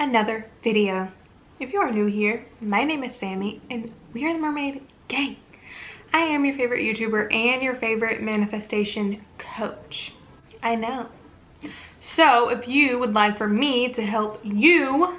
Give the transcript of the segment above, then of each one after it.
another video. If you are new here, my name is Sammy and we are the Mermaid Gang. I am your favorite YouTuber and your favorite manifestation coach. I know. So if you would like for me to help you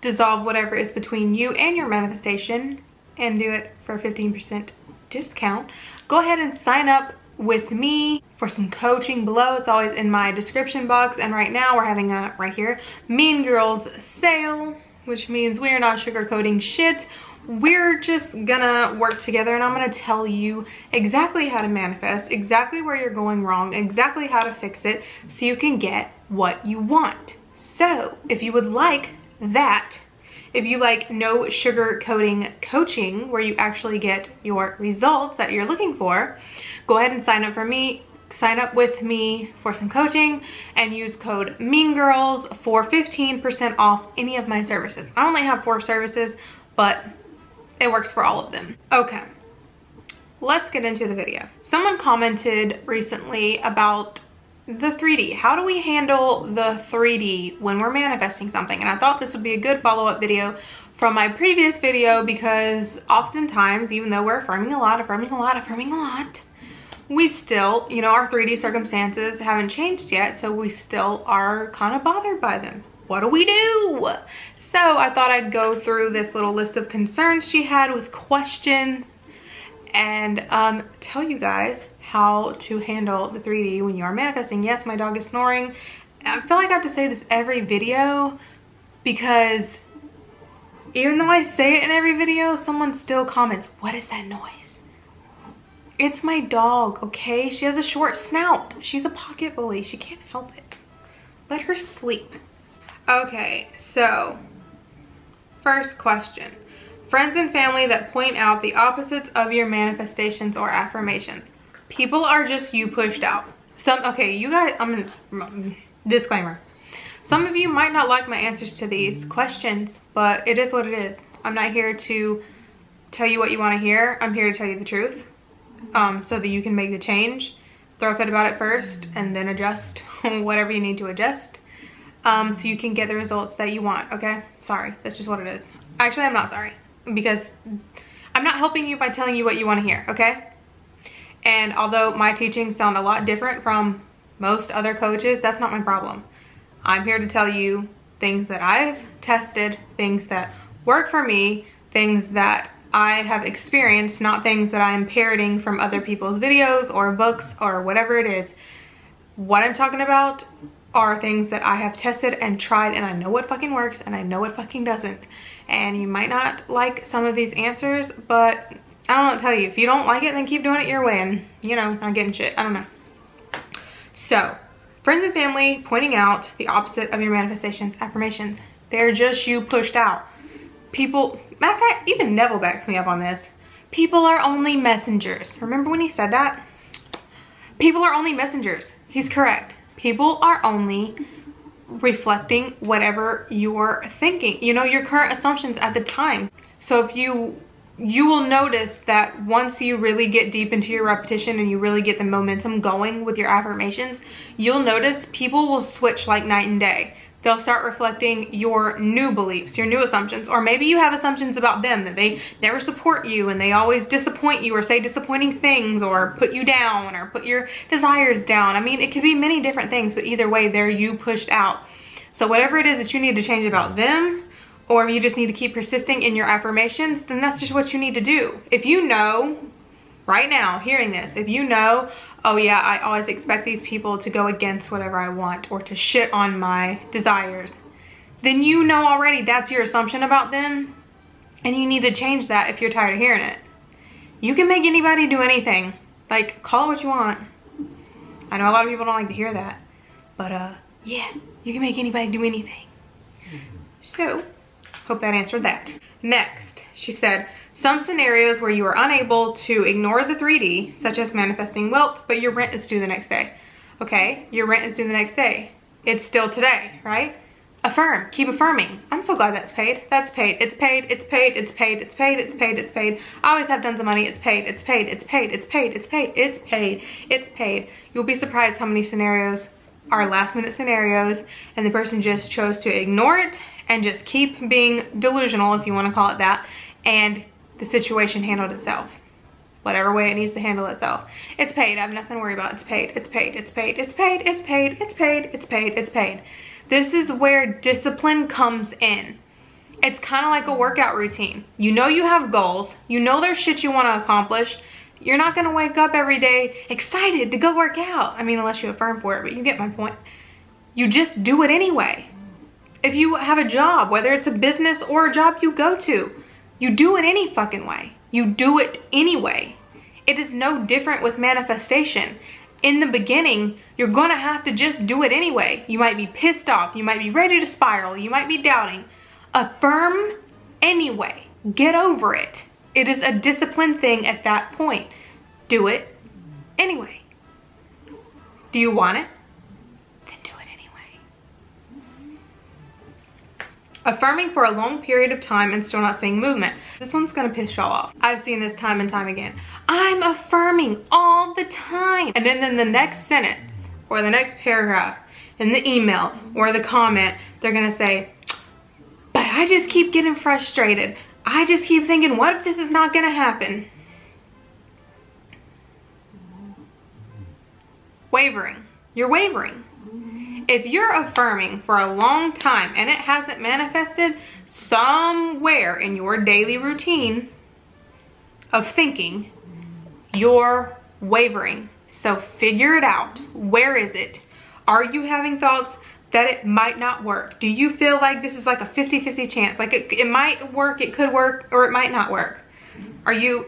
dissolve whatever is between you and your manifestation and do it for a 15% discount, go ahead and sign up with me for some coaching below. It's always in my description box, and right now we're having a right here Mean Girls sale, which means we are not sugarcoating shit. We're just gonna work together and I'm gonna tell you exactly how to manifest, exactly where you're going wrong, exactly how to fix it so you can get what you want. So if you would like that, if you like no sugar coating coaching where you actually get your results that you're looking for, go ahead and sign up for me. Sign up with me for some coaching and use code MEANGIRLS for 15% off any of my services. I only have 4 services, but it works for all of them. Okay, let's get into the video. Someone commented recently about the 3D. How do we handle the 3D when we're manifesting something? And I thought this would be a good follow-up video from my previous video, because oftentimes, even though we're affirming a lot, we still, you know, our 3D circumstances haven't changed yet, so we still are kind of bothered by them. What do we do? So I thought I'd go through this little list of concerns she had with questions and tell you guys how to handle the 3D when you are manifesting. Yes, my dog is snoring. I feel like I have to say this every video because even though I say it in every video, someone still comments, what is that noise? It's my dog, okay? She has a short snout. She's a pocket bully. She can't help it. Let her sleep. Okay, so first question. Friends and family that point out the opposites of your manifestations or affirmations. People are just you pushed out. Okay, you guys, disclaimer. Some of you might not like my answers to these questions, but it is what it is. I'm not here to tell you what you want to hear. I'm here to tell you the truth, so that you can make the change. Throw a fit about it first and then adjust whatever you need to adjust, so you can get the results that you want, okay? Sorry, that's just what it is. Actually, I'm not sorry, because I'm not helping you by telling you what you want to hear, okay? And although my teachings sound a lot different from most other coaches, that's not my problem. I'm here to tell you things that I've tested, things that work for me, things that I have experienced, not things that I'm parroting from other people's videos or books or whatever it is. What I'm talking about are things that I have tested and tried, and I know what fucking works and I know what fucking doesn't. And you might not like some of these answers, but I don't know what to tell you. If you don't like it, then keep doing it your way and, you know, not getting shit. I don't know. So, friends and family pointing out the opposite of your manifestations, affirmations. They're just you pushed out. People, matter of fact, even Neville backs me up on this. People are only messengers. Remember when he said that? People are only messengers. He's correct. People are only reflecting whatever you're thinking. You know, your current assumptions at the time. So if you will notice that once you really get deep into your repetition and you really get the momentum going with your affirmations, you'll notice people will switch like night and day. They'll start reflecting your new beliefs, your new assumptions, or maybe you have assumptions about them that they never support you and they always disappoint you or say disappointing things or put you down or put your desires down. I mean, it could be many different things, but either way, they're you pushed out. So whatever it is that you need to change about them, or if you just need to keep persisting in your affirmations, then that's just what you need to do. If you know, right now, hearing this, if you know, oh yeah, I always expect these people to go against whatever I want or to shit on my desires, then you know already that's your assumption about them, and you need to change that if you're tired of hearing it. You can make anybody do anything. Like, call it what you want. I know a lot of people don't like to hear that, but yeah, you can make anybody do anything. So, hope that answered that. Next, she said, some scenarios where you are unable to ignore the 3D, such as manifesting wealth, but your rent is due the next day. Okay, your rent is due the next day. It's still today, right? Affirm, keep affirming. I'm so glad that's paid. That's paid. It's paid, it's paid, it's paid, it's paid, it's paid, it's paid. I always have tons of money. It's paid, it's paid, it's paid, it's paid, it's paid, it's paid, it's paid. You'll be surprised how many scenarios are last minute scenarios and the person just chose to ignore it and just keep being delusional, if you want to call it that, and the situation handled itself. Whatever way it needs to handle itself. It's paid. I have nothing to worry about. It's paid. It's paid. It's paid. It's paid. It's paid. It's paid. It's paid. It's paid. This is where discipline comes in. It's kind of like a workout routine. You know you have goals. You know there's shit you want to accomplish. You're not going to wake up every day excited to go work out. I mean, unless you affirm for it, but you get my point. You just do it anyway. If you have a job, whether it's a business or a job you go to, you do it any fucking way. You do it anyway. It is no different with manifestation. In the beginning, you're gonna have to just do it anyway. You might be pissed off. You might be ready to spiral. You might be doubting. Affirm anyway. Get over it. It is a discipline thing at that point. Do it anyway. Do you want it? Then do it anyway. Affirming for a long period of time and still not seeing movement. This one's gonna piss y'all off. I've seen this time and time again. I'm affirming all the time. And then in the next sentence or the next paragraph in the email or the comment, they're gonna say, but I just keep getting frustrated. I just keep thinking, what if this is not gonna happen? Wavering. You're wavering. If you're affirming for a long time and it hasn't manifested somewhere in your daily routine of thinking, you're wavering. So figure it out. Where is it? Are you having thoughts that it might not work? Do you feel like this is like a 50-50 chance? Like it might work, it could work, or it might not work? Are you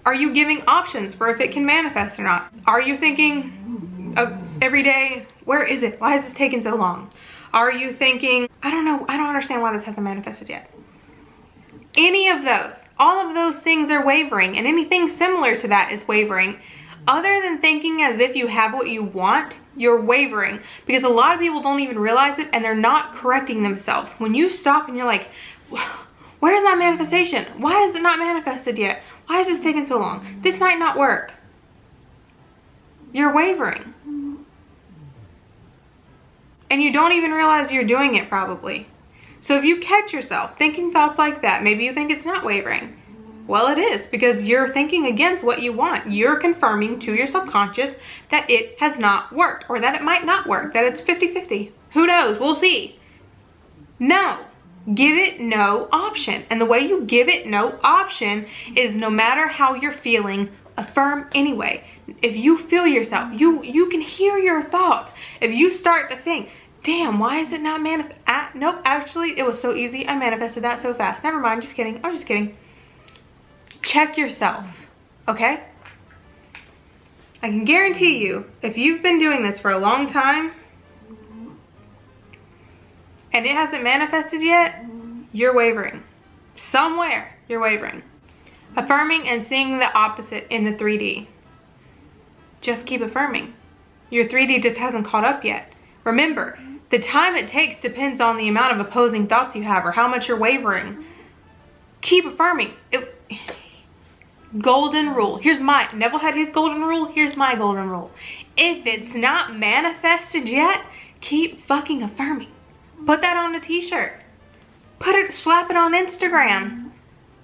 giving options for if it can manifest or not? Are you thinking of every day, where is it? Why is this taking so long? Are you thinking, I don't know, I don't understand why this hasn't manifested yet? Any of those, all of those things are wavering, and anything similar to that is wavering. Other than thinking as if you have what you want, you're wavering, because a lot of people don't even realize it and they're not correcting themselves. When you stop and you're like, where's my manifestation? Why is it not manifested yet? Why is this taking so long? This might not work. You're wavering. And you don't even realize you're doing it probably. So if you catch yourself thinking thoughts like that, maybe you think it's not wavering. Well, it is, because you're thinking against what you want. You're confirming to your subconscious that it has not worked, or that it might not work, that it's 50-50. Who knows? We'll see. No. Give it no option. And the way you give it no option is, no matter how you're feeling, affirm anyway. If you feel yourself, you can hear your thoughts. If you start to think, damn, why is it not manifest? Nope, actually, it was so easy. I manifested that so fast. Never mind, just kidding. I was just kidding. Check yourself, okay? I can guarantee you, if you've been doing this for a long time and it hasn't manifested yet, you're wavering. Somewhere, you're wavering. Affirming and seeing the opposite in the 3D. Just keep affirming. Your 3D just hasn't caught up yet. Remember, the time it takes depends on the amount of opposing thoughts you have or how much you're wavering. Keep affirming. Golden rule. Here's my, Neville had his golden rule. Here's my golden rule. If it's not manifested yet, keep fucking affirming. Put that on a t-shirt. Slap it on Instagram.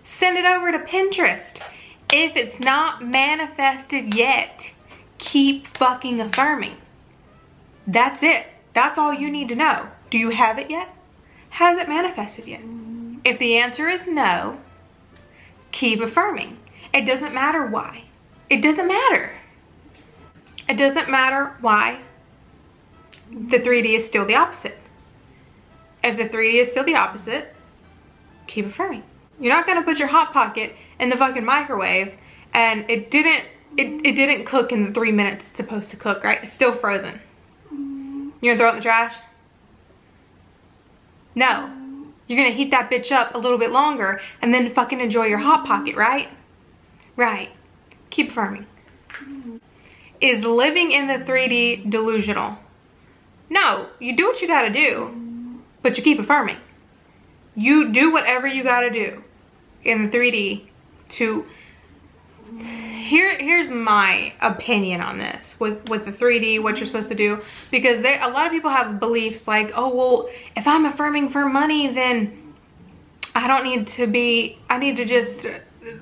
Send it over to Pinterest. If it's not manifested yet, keep fucking affirming. That's it. That's all you need to know. Do you have it yet? Has it manifested yet? If the answer is no, keep affirming. It doesn't matter why. It doesn't matter. It doesn't matter why the 3D is still the opposite. If the 3D is still the opposite, keep affirming. You're not gonna put your Hot Pocket in the fucking microwave and it didn't cook in the 3 minutes it's supposed to cook, right? It's still frozen. You're gonna throw it in the trash? No. You're gonna heat that bitch up a little bit longer and then fucking enjoy your Hot Pocket, right? Right. Keep affirming. Is living in the 3D delusional? No. You do what you gotta do, but you keep affirming. You do whatever you gotta do in the 3D to here's my opinion on this with the 3D, what you're supposed to do, because a lot of people have beliefs like, oh well, if I'm affirming for money, then I don't need to be, I need to just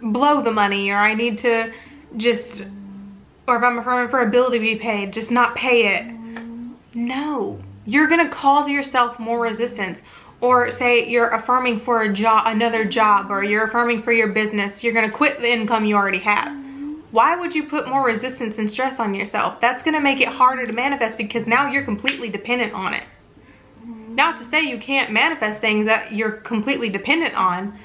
blow the money, or I need to just, or if I'm affirming for a bill to be paid, just not pay it. No, you're gonna cause yourself more resistance. Or say you're affirming for a job, another job, or you're affirming for your business, you're gonna quit the income you already have. Why would you put more resistance and stress on yourself? That's gonna make it harder to manifest, because now you're completely dependent on it. Not to say you can't manifest things that you're completely dependent on,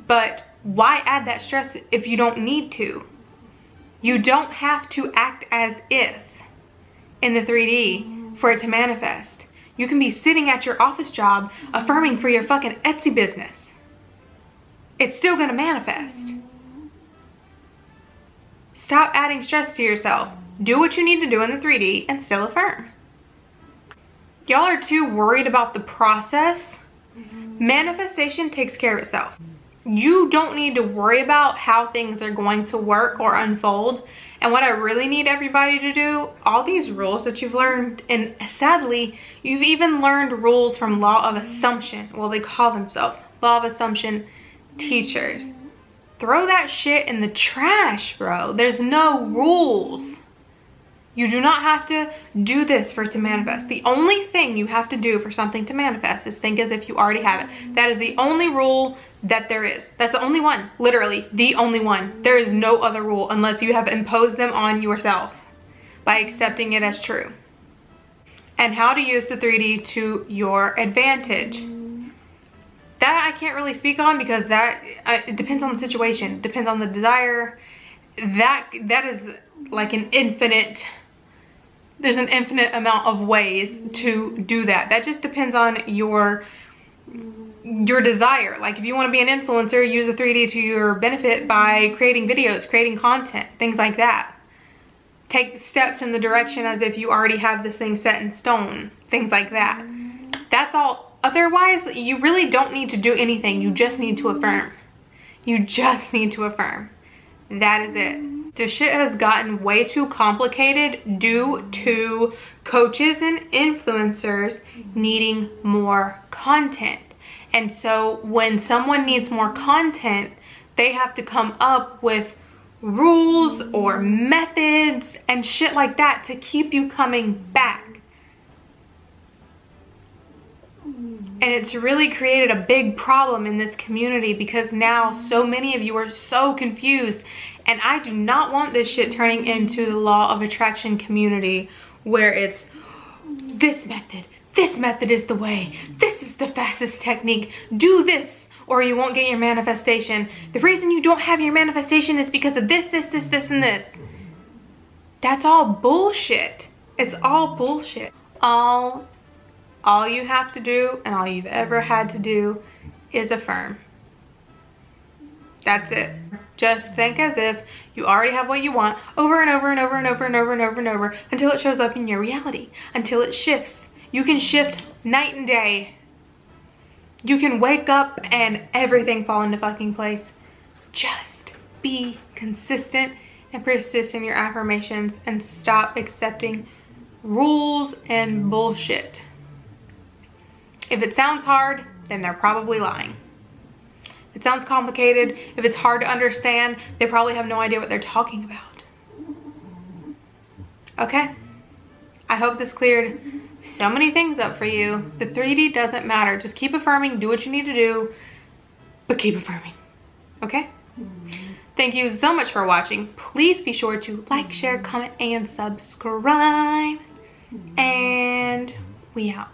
but why add that stress if you don't need to? You don't have to act as if in the 3D for it to manifest. You can be sitting at your office job affirming for your fucking Etsy business. It's still gonna manifest. Stop adding stress to yourself. Do what you need to do in the 3D and still affirm. Y'all are too worried about the process. Manifestation takes care of itself. You don't need to worry about how things are going to work or unfold. And what I really need everybody to do, all these rules that you've learned, and sadly, you've even learned rules from law of assumption. Well, they call themselves law of assumption teachers. Throw that shit in the trash, bro. There's no rules. You do not have to do this for it to manifest. The only thing you have to do for something to manifest is think as if you already have it. That is the only rule that there is. That's the only one, literally the only one. There is no other rule unless you have imposed them on yourself by accepting it as true. And how to use the 3D to your advantage. That I can't really speak on, because that it depends on the situation, it depends on the desire. That is like an infinite, there's an infinite amount of ways to do that. That just depends on your desire. Like if you want to be an influencer, use the 3D to your benefit by creating videos, creating content, things like that. Take the steps in the direction as if you already have this thing set in stone, things like that. That's all. Otherwise, you really don't need to do anything. You just need to affirm. You just need to affirm. That is it. The shit has gotten way too complicated due to coaches and influencers needing more content. And so when someone needs more content, they have to come up with rules or methods and shit like that to keep you coming back. And it's really created a big problem in this community, because now so many of you are so confused. And I do not want this shit turning into the law of attraction community where it's this method is the way, this is the fastest technique, do this or you won't get your manifestation. The reason you don't have your manifestation is because of this, and this. That's all bullshit. It's all bullshit. All you have to do, and all you've ever had to do, is affirm. That's it. Just think as if you already have what you want over and over and over and over and over and over and over until it shows up in your reality, until it shifts. You can shift night and day. You can wake up and everything fall into fucking place. Just be consistent and persist in your affirmations and stop accepting rules and bullshit. If it sounds hard, then they're probably lying. If it sounds complicated, if it's hard to understand, they probably have no idea what they're talking about. Okay? I hope this cleared so many things up for you. The 3D doesn't matter. Just keep affirming, do what you need to do, but keep affirming. Okay? Thank you so much for watching. Please be sure to like, share, comment, and subscribe. And we out.